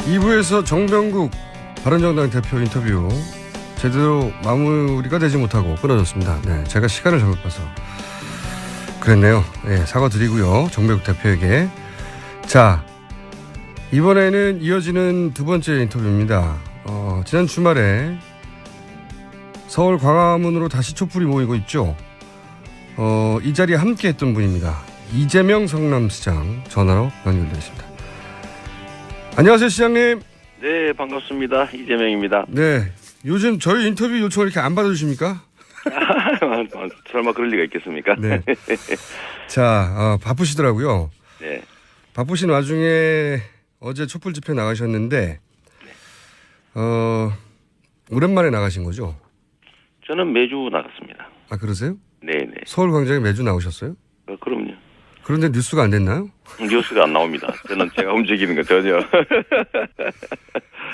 2부에서 정병국 바른정당 대표 인터뷰 제대로 마무리가 되지 못하고 끊어졌습니다. 네, 제가 시간을 잘못 봐서 그랬네요. 네, 사과드리고요. 정병국 대표에게. 자, 이번에는 이어지는 두 번째 인터뷰입니다. 지난 주말에 서울 광화문으로 다시 촛불이 모이고 있죠. 이 자리에 함께했던 분입니다. 이재명 성남시장 전화로 연결되어 있습니다. 안녕하세요, 시장님. 네, 반갑습니다. 이재명입니다. 네, 요즘 저희 인터뷰 요청을 이렇게 안 받아주십니까? 설마 그럴 리가 있겠습니까? 네. 자, 바쁘시더라고요. 네. 바쁘신 와중에 어제 촛불 집회 나가셨는데, 오랜만에 나가신 거죠? 저는 매주 나갔습니다. 아, 그러세요? 네네. 서울 광장에 매주 나오셨어요? 그럼요. 그런데 뉴스가 안 됐나요? 뉴스가 안 나옵니다. 저는 제가 움직이는 거 전혀.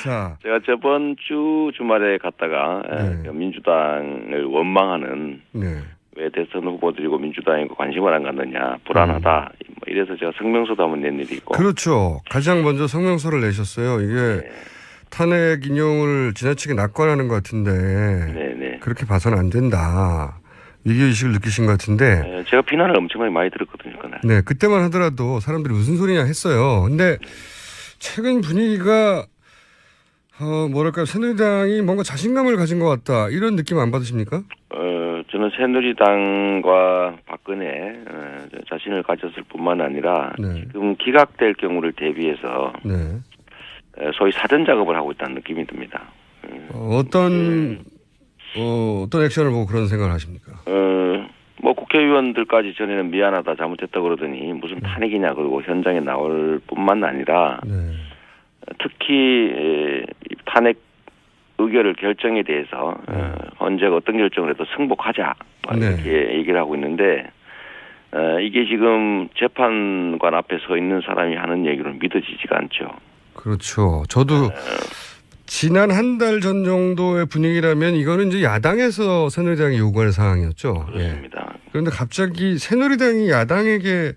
자, 제가 저번 주 주말에 갔다가 네. 민주당을 원망하는 네. 왜 대선 후보들이고 민주당이고 관심을 안 갖느냐 불안하다 뭐 이래서 제가 성명서도 한번 낸 일이 있고. 그렇죠. 가장 먼저 성명서를 내셨어요. 이게 네. 탄핵 인용을 지나치게 낙관하는 것 같은데 네네. 그렇게 봐서는 안 된다. 위기의식을 느끼신 것 같은데 제가 비난을 엄청나게 많이 들었거든요. 그날. 네, 그때만 하더라도 사람들이 무슨 소리냐 했어요. 근데 최근 분위기가 뭐랄까 새누리당이 뭔가 자신감을 가진 것 같다. 이런 느낌 안 받으십니까? 저는 새누리당과 박근혜 자신을 가졌을 뿐만 아니라 네. 지금 기각될 경우를 대비해서 네. 소위 사전 작업을 하고 있다는 느낌이 듭니다. 어떤 액션을 보고 그런 생각을 하십니까? 뭐 국회의원들까지 전에는 미안하다 잘못했다 그러더니 무슨 탄핵이냐 그러고 현장에 나올 뿐만 아니라 네. 특히 탄핵 의결을 결정에 대해서 언제가 어떤 결정을 해도 승복하자 이렇게 얘기를 하고 있는데 이게 지금 재판관 앞에 서 있는 사람이 하는 얘기로는 믿어지지가 않죠. 그렇죠. 저도 지난 한 달 전 정도의 분위기라면 이거는 이제 야당에서 새누리당이 요구할 사항이었죠. 그렇습니다. 예. 그런데 갑자기 새누리당이 야당에게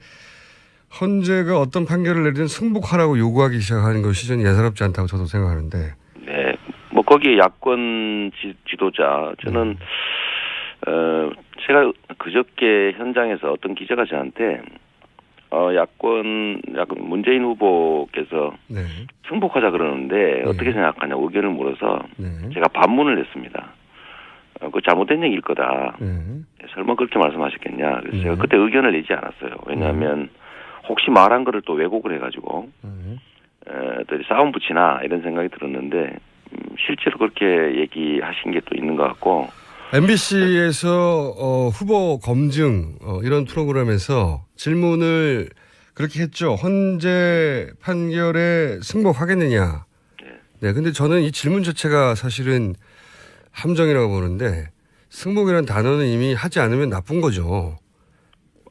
헌재가 어떤 판결을 내리든 승복하라고 요구하기 시작하는 것이 전 예사롭지 않다고 저도 생각하는데. 네, 뭐 거기에 야권 지도자 저는 제가 그저께 현장에서 어떤 기자가 저한테 야권 문재인 후보께서 네. 승복하자 그러는데 어떻게 생각하냐 의견을 물어서 네. 제가 반문을 했습니다. 그 잘못된 얘기일 거다. 네. 설마 그렇게 말씀하셨겠냐. 그래서 제가 그때 의견을 내지 않았어요. 왜냐하면 혹시 말한 거를 또 왜곡을 해가지고 또 싸움 붙이나 이런 생각이 들었는데 실제로 그렇게 얘기하신 게 또 있는 것 같고. MBC에서 후보 검증 이런 프로그램에서 질문을 그렇게 했죠. 헌재 판결에 승복하겠느냐. 네, 근데 저는 이 질문 자체가 사실은 함정이라고 보는데 승복이라는 단어는 이미 하지 않으면 나쁜 거죠.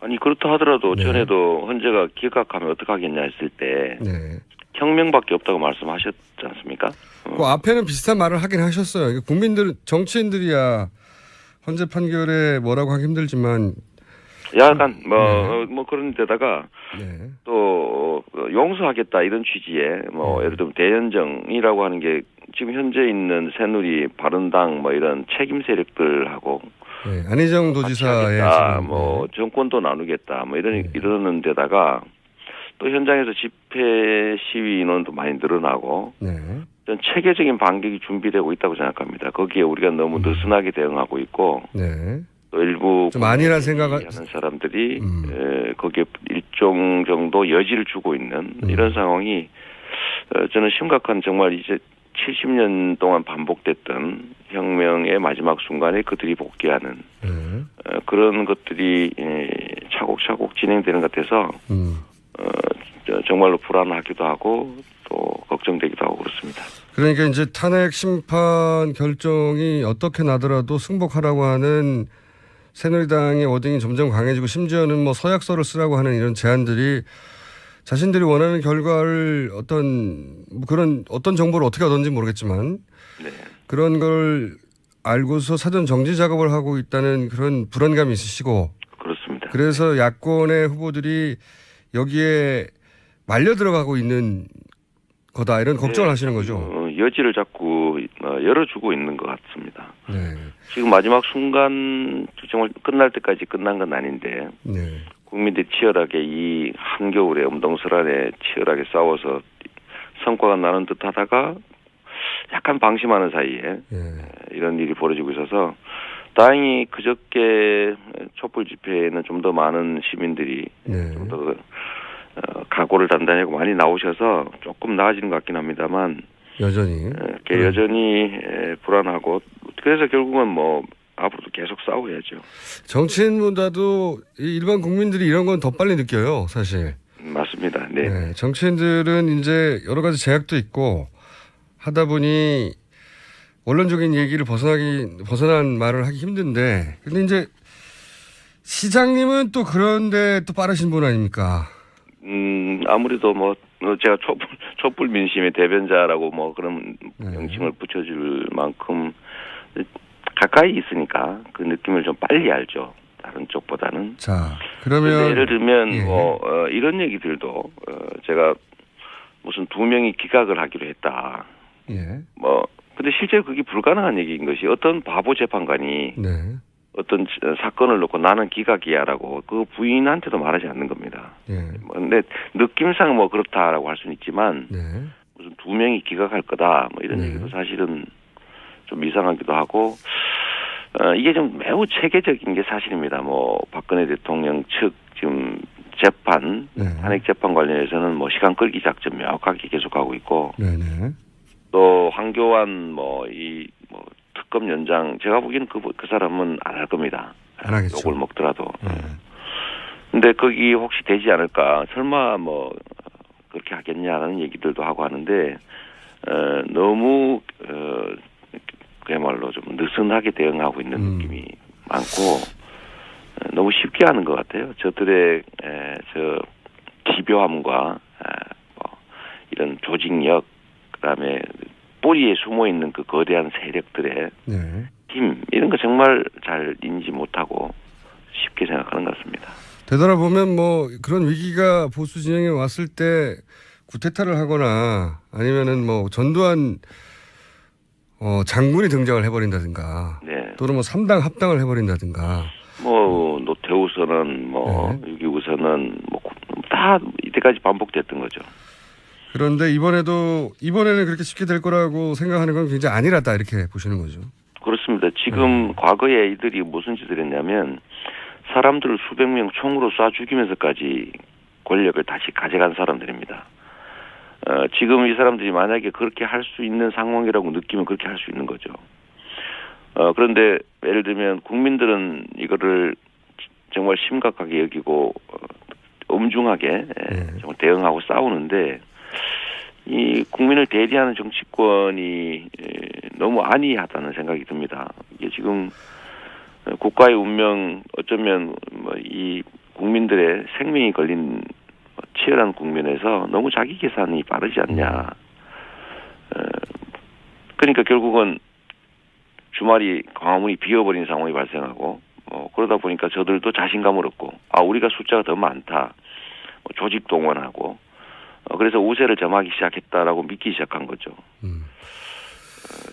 아니 그렇다 하더라도 네. 전에도 헌재가 기각하면 어떡하겠냐 했을 때 네. 혁명밖에 없다고 말씀하셨지 않습니까? 그 앞에는 비슷한 말을 하긴 하셨어요. 국민들, 정치인들이야 헌재 판결에 뭐라고 하기 힘들지만 약간 뭐 그런 데다가 네. 또 용서하겠다 이런 취지의 뭐 예를 들면 대연정이라고 하는 게 지금 현재 있는 새누리 바른당 뭐 이런 책임 세력들하고 네. 안희정 도지사의 지금 뭐 정권도 나누겠다 뭐 이러는 데다가 또 현장에서 집회 시위 인원도 많이 늘어나고 네. 전 체계적인 반격이 준비되고 있다고 생각합니다. 거기에 우리가 너무 느슨하게 대응하고 있고 네. 또 일부 좀 아니란 생각을 하는 사람들이 거기에 일종 정도 여지를 주고 있는 이런 상황이 저는 심각한 정말 이제 70년 동안 반복됐던 혁명의 마지막 순간에 그들이 복귀하는 그런 것들이 차곡차곡 진행되는 것 같아서 정말로 불안하기도 하고 또 걱정되기도 하고 그렇습니다. 그러니까 이제 탄핵 심판 결정이 어떻게 나더라도 승복하라고 하는 새누리당의 워딩이 점점 강해지고 심지어는 뭐 서약서를 쓰라고 하는 이런 제안들이 자신들이 원하는 결과를 어떤 정보를 어떻게 얻었는지 모르겠지만 네. 그런 걸 알고서 사전 정지 작업을 하고 있다는 그런 불안감이 있으시고 그렇습니다. 그래서 야권의 후보들이 여기에 말려 들어가고 있는 거다 이런 걱정을 네, 하시는 거죠. 여지를 자꾸 열어주고 있는 것 같습니다. 네. 지금 마지막 순간 정말 끝날 때까지 끝난 건 아닌데 네. 국민들이 치열하게 이 한겨울에 엄동설안에 치열하게 싸워서 성과가 나는 듯하다가 약간 방심하는 사이에 네. 이런 일이 벌어지고 있어서 다행히 그저께 촛불 집회에는 좀 더 많은 시민들이 네. 좀 더 각오를 단단히 하고 많이 나오셔서 조금 나아지는 것 같긴 합니다만 여전히. 여전히 불안하고 그래서 결국은 뭐 앞으로도 계속 싸워야죠. 정치인보다도 이 일반 국민들이 이런 건 더 빨리 느껴요, 사실. 맞습니다. 네. 네, 정치인들은 이제 여러 가지 제약도 있고 하다 보니 원론적인 얘기를 벗어난 말을 하기 힘든데, 근데 이제 시장님은 또 그런데 또 빠르신 분 아닙니까? 아무래도 뭐 제가 촛불 민심의 대변자라고 뭐 그런 명칭을 붙여줄 만큼 가까이 있으니까 그 느낌을 좀 빨리 알죠. 다른 쪽보다는. 자, 그러면 예를 들면 예. 이런 얘기들도 제가 무슨 2명이 기각을 하기로 했다. 예. 근데 실제 그게 불가능한 얘기인 것이 어떤 바보 재판관이 네. 어떤 사건을 놓고 나는 기각이야라고 그 부인한테도 말하지 않는 겁니다. 예. 근데 느낌상 뭐 그렇다라고 할 수는 있지만 네. 무슨 2명이 기각할 거다 뭐 이런 네. 얘기도 사실은 좀 이상하기도 하고 이게 좀 매우 체계적인 게 사실입니다. 뭐 박근혜 대통령 측 지금 재판 네. 탄핵 재판 관련해서는 뭐 시간 끌기 작전 명확하게 계속하고 있고 네네. 또 황교안 특검 연장 제가 보기에는 그 사람은 안 할 겁니다. 안 하겠죠. 욕을 먹더라도. 네. 근데 거기 혹시 되지 않을까? 설마 뭐 그렇게 하겠냐라는 얘기들도 하고 하는데 너무 그야말로 좀 느슨하게 대응하고 있는 느낌이 많고 너무 쉽게 하는 것 같아요. 저들의 기묘함과 이런 조직력 그다음에 뿌리에 숨어 있는 그 거대한 세력들의 네. 힘 이런 거 정말 잘 인지 못하고 쉽게 생각하는 것 같습니다. 되돌아보면 뭐 그런 위기가 보수 진영에 왔을 때 구테타를 하거나 아니면은 뭐 전두환 장군이 등장을 해버린다든가 네. 또는 뭐 3당 합당을 해버린다든가 뭐 노태우선은 유기우선은 다 이때까지 반복됐던 거죠. 그런데 이번에는 그렇게 쉽게 될 거라고 생각하는 건 굉장히 아니라다 이렇게 보시는 거죠. 그렇습니다. 지금 과거에 이들이 무슨 짓을 했냐면 사람들을 수백 명 총으로 쏴 죽이면서까지 권력을 다시 가져간 사람들입니다. 지금 이 사람들이 만약에 그렇게 할 수 있는 상황이라고 느끼면 그렇게 할 수 있는 거죠. 그런데 예를 들면 국민들은 이거를 정말 심각하게 여기고 엄중하게 정말 대응하고 싸우는데 이 국민을 대리하는 정치권이 너무 안이하다는 생각이 듭니다. 이게 지금 국가의 운명 어쩌면 이 국민들의 생명이 걸린 치열한 국면에서 너무 자기 계산이 빠르지 않냐. 그러니까 결국은 주말이 광화문이 비어버린 상황이 발생하고 그러다 보니까 저들도 자신감을 얻고 우리가 숫자가 더 많다. 조직 동원하고 그래서 우세를 점하기 시작했다라고 믿기 시작한 거죠.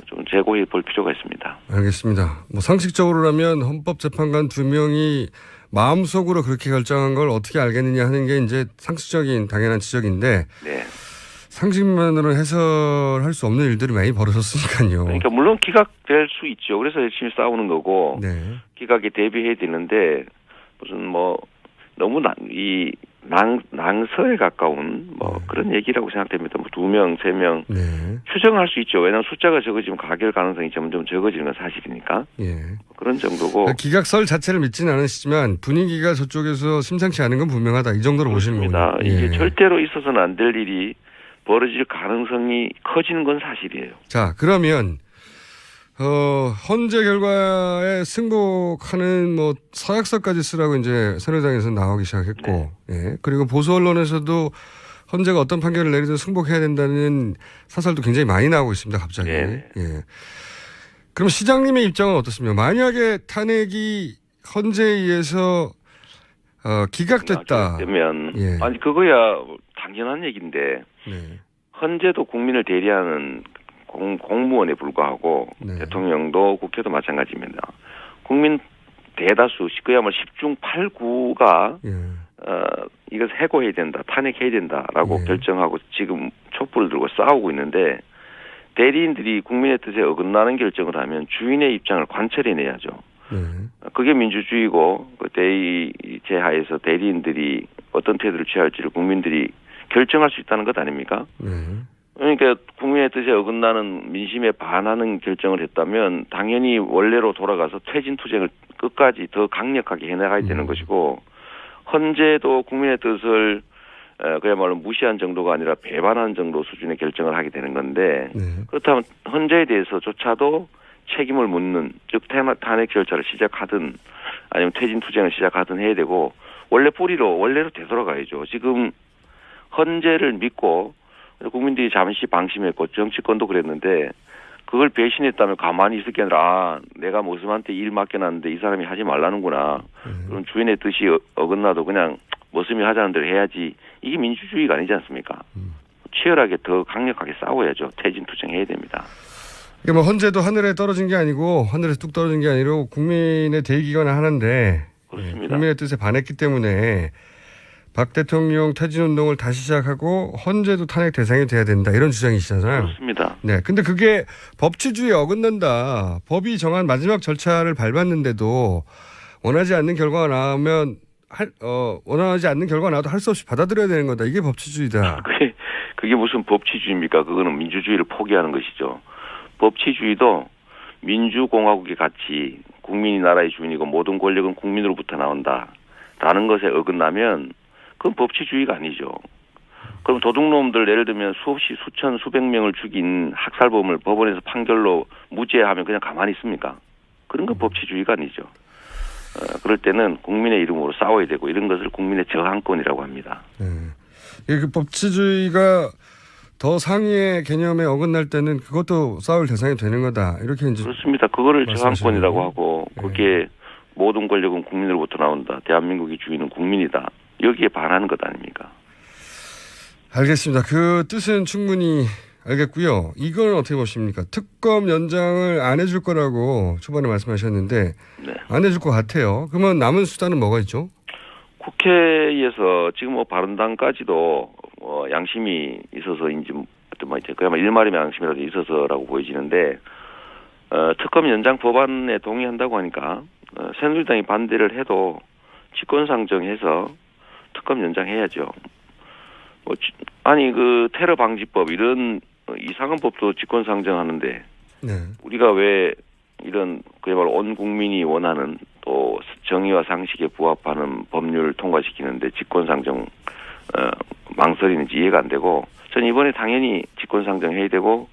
좀 재고해 볼 필요가 있습니다. 알겠습니다. 뭐 상식적으로라면 헌법재판관 2명이 마음속으로 그렇게 결정한 걸 어떻게 알겠느냐 하는 게 이제 상식적인 당연한 지적인데 네. 상식만으로 해설할 수 없는 일들이 많이 벌어졌으니까요. 그러니까 물론 기각될 수 있죠. 그래서 열심히 싸우는 거고 네. 기각에 대비해야 되는데 무슨 너무 낭서에 가까운 그런 얘기라고 생각됩니다. 2명, 3명 네. 추정할 수 있죠. 왜냐하면 숫자가 적어지면 가결 가능성이 점점 적어지는 건 사실이니까. 예. 그런 정도고. 기각설 자체를 믿지는 않으시지만 분위기가 저쪽에서 심상치 않은 건 분명하다. 이 정도로 보시는 거군요. 이게 절대로 있어서는 안 될 일이 벌어질 가능성이 커지는 건 사실이에요. 자, 그러면 헌재 결과에 승복하는 서약서까지 쓰라고 이제 새누리당에서 나오기 시작했고, 예. 그리고 보수 언론에서도 헌재가 어떤 판결을 내리든 승복해야 된다는 사설도 굉장히 많이 나오고 있습니다. 갑자기. 네. 예. 그럼 시장님의 입장은 어떻습니까? 만약에 탄핵이 헌재에 의해서 기각됐다. 그러면 예. 그거야 당연한 얘기인데 네. 헌재도 국민을 대리하는 공무원에 불과하고 네. 대통령도 국회도 마찬가지입니다. 국민 대다수 그야말로 10중 8구가 예. 이것을 해고해야 된다, 탄핵해야 된다라고 예. 결정하고 지금 촛불을 들고 싸우고 있는데 대리인들이 국민의 뜻에 어긋나는 결정을 하면 주인의 입장을 관철해내야죠. 네. 그게 민주주의고 그 대의제 하에서 대리인들이 어떤 태도를 취할지를 국민들이 결정할 수 있다는 것 아닙니까? 네. 그러니까 국민의 뜻에 어긋나는 민심에 반하는 결정을 했다면 당연히 원래로 돌아가서 퇴진 투쟁을 끝까지 더 강력하게 해나가야 되는 것이고 헌재도 국민의 뜻을 그야말로 무시한 정도가 아니라 배반한 정도 수준의 결정을 하게 되는 건데 네. 그렇다면 헌재에 대해서조차도 책임을 묻는 즉 탄핵 절차를 시작하든 아니면 퇴진 투쟁을 시작하든 해야 되고 원래로 되돌아가야죠. 지금 헌재를 믿고 국민들이 잠시 방심했고 정치권도 그랬는데 그걸 배신했다면 가만히 있을 게 아니라 내가 모습한테 일 맡겨놨는데 이 사람이 하지 말라는구나. 그럼 주인의 뜻이 어긋나도 그냥 모습이 하자는 대로 해야지. 이게 민주주의가 아니지 않습니까? 치열하게 더 강력하게 싸워야죠. 퇴진 투쟁해야 됩니다. 이게 뭐 헌재도 하늘에 떨어진 게 아니고 하늘에서 뚝 떨어진 게 아니고 국민의 대의기관을 하는데 그렇습니다. 국민의 뜻에 반했기 때문에 박 대통령 퇴진운동을 다시 시작하고 헌재도 탄핵 대상이 돼야 된다 이런 주장이시잖아요. 그렇습니다. 네, 근데 그게 법치주의에 어긋난다. 법이 정한 마지막 절차를 밟았는데도 원하지 않는 결과가 나오면 원하지 않는 결과가 나와도 할 수 없이 받아들여야 되는 거다. 이게 법치주의다. 그게 무슨 법치주의입니까? 그거는 민주주의를 포기하는 것이죠. 법치주의도 민주공화국의 가치, 국민이 나라의 주인이고 모든 권력은 국민으로부터 나온다라는 것에 어긋나면 그건 법치주의가 아니죠. 그럼 도둑놈들 예를 들면 수없이 수천 수백 명을 죽인 학살범을 법원에서 판결로 무죄하면 그냥 가만히 있습니까? 그런 건 법치주의가 아니죠. 그럴 때는 국민의 이름으로 싸워야 되고 이런 것을 국민의 저항권이라고 합니다. 네. 그 법치주의가 더 상위의 개념에 어긋날 때는 그것도 싸울 대상이 되는 거다. 이렇게 이제 그렇습니다. 그거를 저항권이라고 거예요? 하고 거기에 모든 권력은 국민으로부터 나온다. 대한민국의 주인은 국민이다. 여기에 반하는 것 아닙니까? 알겠습니다. 그 뜻은 충분히 알겠고요. 이건 어떻게 보십니까? 특검 연장을 안 해줄 거라고 초반에 말씀하셨는데 네. 안 해줄 것 같아요. 그러면 남은 수단은 뭐가 있죠? 국회에서 지금 뭐 바른당까지도 양심이 있어서인지 그야말로 일말의 양심이라도 있어서라고 보여지는데 특검 연장 법안에 동의한다고 하니까 새누리당이 반대를 해도 직권상정해서 특검 연장해야죠. 아니 그 테러 방지법 이런 이상한 법도 직권상정하는데 네. 우리가 왜 이런 그야말로 온 국민이 원하는 또 정의와 상식에 부합하는 법률을 통과시키는데 직권상정 망설이는지 이해가 안 되고 저는 이번에 당연히 직권상정해야 되고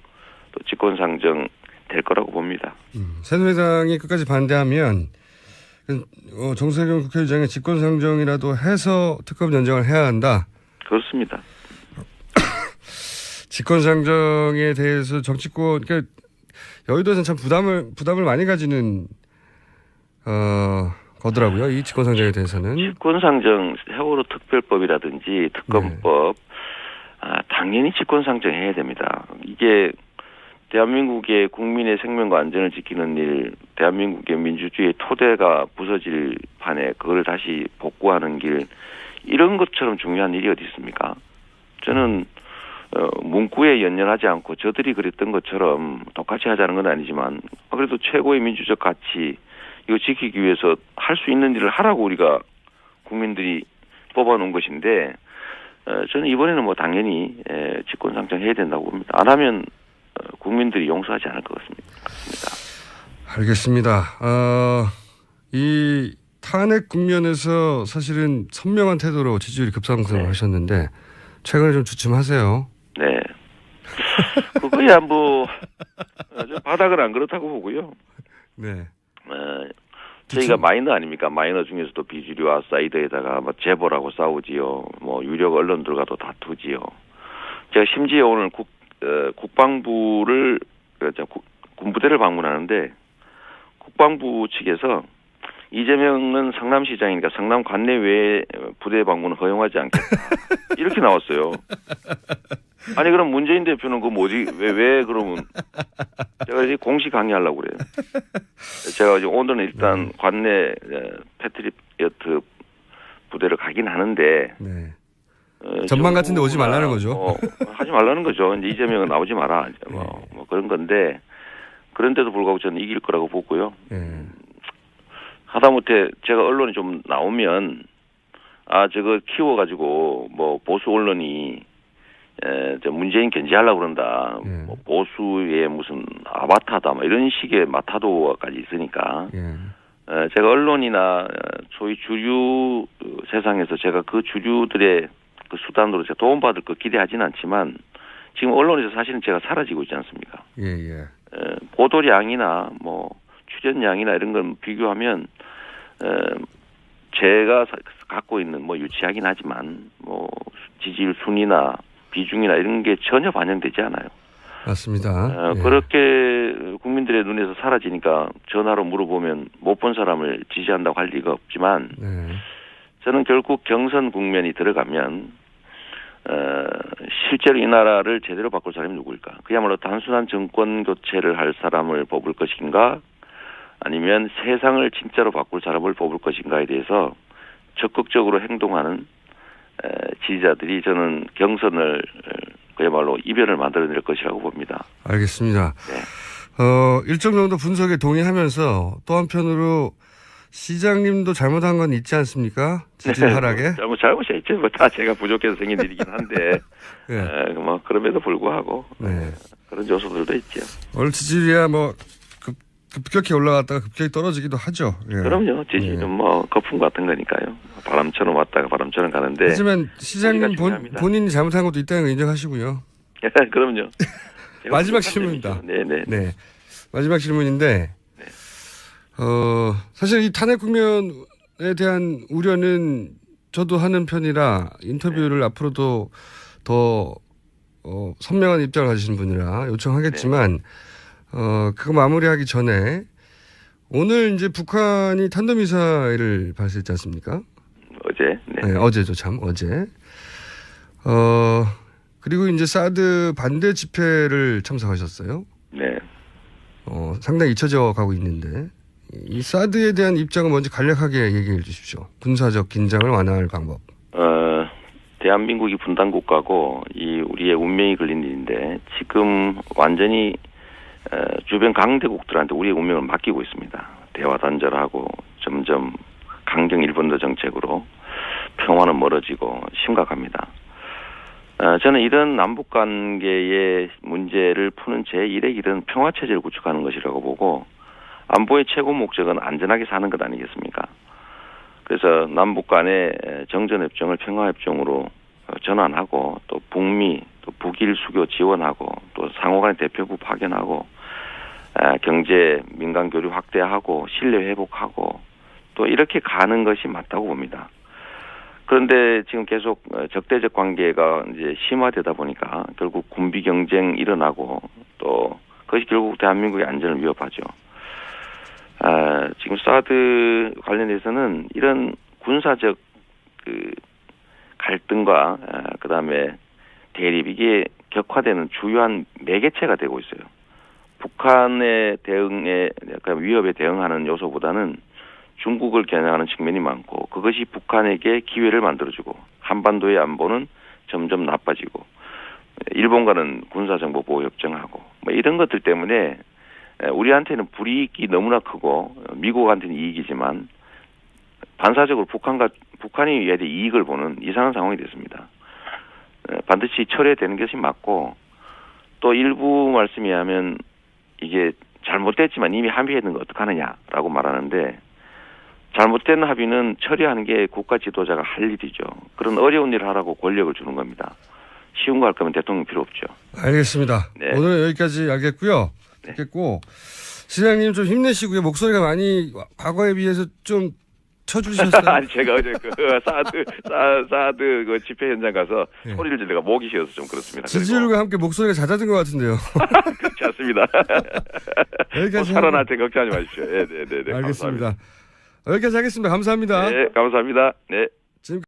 또 직권상정 될 거라고 봅니다. 새누리당이 끝까지 반대하면 정세균 국회의장의 직권상정이라도 해서 특검 연장을 해야 한다. 그렇습니다. 직권상정에 대해서 정치권 그러니까 여의도에서는 참 부담을 많이 가지는 거더라고요. 이 직권상정에 대해서는. 직권상정 세월호 특별법이라든지 특검법 당연히 직권상정해야 됩니다. 이게 대한민국의 국민의 생명과 안전을 지키는 일, 대한민국의 민주주의의 토대가 부서질 판에 그걸 다시 복구하는 길 이런 것처럼 중요한 일이 어디 있습니까? 저는 문구에 연연하지 않고 저들이 그랬던 것처럼 똑같이 하자는 건 아니지만 그래도 최고의 민주적 가치 이거 지키기 위해서 할 수 있는 일을 하라고 우리가 국민들이 뽑아놓은 것인데 저는 이번에는 뭐 당연히 직권상정해야 된다고 봅니다. 안 하면 국민들이 용서하지 않을 것 같습니다. 알겠습니다. 이 탄핵 국면에서 사실은 선명한 태도로 지지율이 급상승을 하셨는데 최근에 좀 주춤하세요. 네. 그거야 뭐 바닥은 안 그렇다고 보고요. 네. 저희가 마이너 아닙니까? 마이너 중에서도 비주류와 사이드에다가 뭐 재벌하고 싸우지요. 뭐 유력 언론들과도 다투지요. 제가 심지어 오늘 국방부를 군부대를 방문하는데 국방부 측에서 이재명은 성남시장이니까 성남 관내 외에 부대 방문은 허용하지 않겠다. 이렇게 나왔어요. 아니 그럼 문재인 대표는 그 뭐지 왜 그러면 제가 이제 공식 강의하려고 그래요. 제가 이제 오늘은 일단 관내 패트리어트 부대를 가긴 하는데 네. 전망 같은데 오지 말라는 거죠. 하지 말라는 거죠. 이제 이재명은 나오지 마라. 뭐 그런 건데 그런데도 불구하고 저는 이길 거라고 보고요. 하다못해 제가 언론에 좀 나오면 저거 키워가지고 뭐 보수 언론이 저 문재인 견제하려고 그런다. 뭐 보수의 무슨 아바타다. 뭐 이런 식의 마타도까지 있으니까. 제가 언론이나 소위 주류 세상에서 제가 그 주류들의 그 수단으로 제가 도움받을 거 기대하지는 않지만 지금 언론에서 사실은 제가 사라지고 있지 않습니까? 보도량이나 뭐 출연량이나 이런 걸 비교하면 제가 갖고 있는 뭐 유치하긴 하지만 뭐 지지율 순위나 비중이나 이런 게 전혀 반영되지 않아요. 맞습니다. 그렇게 국민들의 눈에서 사라지니까 전화로 물어보면 못 본 사람을 지지한다고 할 리가 없지만 저는 결국 경선 국면이 들어가면 실제로 이 나라를 제대로 바꿀 사람이 누구일까? 그야말로 단순한 정권 교체를 할 사람을 뽑을 것인가? 아니면 세상을 진짜로 바꿀 사람을 뽑을 것인가에 대해서 적극적으로 행동하는 지지자들이 저는 경선을 그야말로 이변을 만들어낼 것이라고 봅니다. 알겠습니다. 일정 정도 분석에 동의하면서 또 한편으로 시장님도 잘못한 건 있지 않습니까? 지지율 하락에? 잘못이 있죠. 뭐 다 제가 부족해서 생긴 일이긴 한데 뭐 그럼에도 불구하고 그런 요소들도 있죠. 오늘 지지율이야 뭐 급격히 올라갔다가 급격히 떨어지기도 하죠. 그럼요. 지지는 뭐 거품 같은 거니까요. 바람처럼 왔다가 바람처럼 가는데. 하지만 시장님 본인이 잘못한 것도 있다는 걸 인정하시고요. 그럼요. 마지막 질문입니다. 네. 마지막 질문인데 사실 이 탄핵 국면에 대한 우려는 저도 하는 편이라 인터뷰를 앞으로도 더 선명한 입장을 가지신 분이라 요청하겠지만 그거 마무리하기 전에 오늘 이제 북한이 탄도미사일을 발사했지 않습니까? 어제. 어제죠, 참 어제. 그리고 이제 사드 반대 집회를 참석하셨어요. 상당히 잊혀져 가고 있는데 이 사드에 대한 입장을 먼저 간략하게 얘기해 주십시오. 군사적 긴장을 완화할 방법. 대한민국이 분단 국가고 이 우리의 운명이 걸린 일인데 지금 완전히 주변 강대국들한테 우리의 운명을 맡기고 있습니다. 대화 단절하고 점점 강경 일본도 정책으로 평화는 멀어지고 심각합니다. 저는 이런 남북 관계의 문제를 푸는 제1의 길은 평화 체제를 구축하는 것이라고 보고 안보의 최고 목적은 안전하게 사는 것 아니겠습니까? 그래서 남북 간의 정전협정을 평화협정으로 전환하고 또 북미, 또 북일 수교 지원하고 또 상호간의 대표부 파견하고 경제 민간 교류 확대하고 신뢰 회복하고 또 이렇게 가는 것이 맞다고 봅니다. 그런데 지금 계속 적대적 관계가 이제 심화되다 보니까 결국 군비 경쟁 일어나고 또 그것이 결국 대한민국의 안전을 위협하죠. 지금 사드 관련해서는 이런 군사적 그 갈등과 그다음에 대립 이게 격화되는 주요한 매개체가 되고 있어요. 북한의 대응에 약간 위협에 대응하는 요소보다는 중국을 겨냥하는 측면이 많고 그것이 북한에게 기회를 만들어주고 한반도의 안보는 점점 나빠지고 일본과는 군사정보보호협정하고 뭐 이런 것들 때문에 우리한테는 불이익이 너무나 크고 미국한테는 이익이지만 반사적으로 북한이 얘한테 이익을 보는 이상한 상황이 됐습니다. 반드시 철회되는 것이 맞고 또 일부 말씀이 하면 이게 잘못됐지만 이미 합의했는 거 어떡하느냐라고 말하는데 잘못된 합의는 처리하는 게 국가 지도자가 할 일이죠. 그런 어려운 일을 하라고 권력을 주는 겁니다. 쉬운 거 할 거면 대통령 필요 없죠. 알겠습니다. 오늘 여기까지 알겠고요. 듣겠고 시장님 좀 힘내시고요. 목소리가 많이 과거에 비해서 좀 쳐주셨어요. 아니 제가 어제 그 사드 그 집회 현장 가서 소리를 지르가 목이 쉬어서 좀 그렇습니다. 지지율과 함께 목소리가 잦아든 것 같은데요. 그렇지 않습니다. 여기까지 살아나한테 걱정하지 마십시오. 네. 알겠습니다. 감사합니다. 여기까지 하겠습니다. 감사합니다. 네, 감사합니다. 네.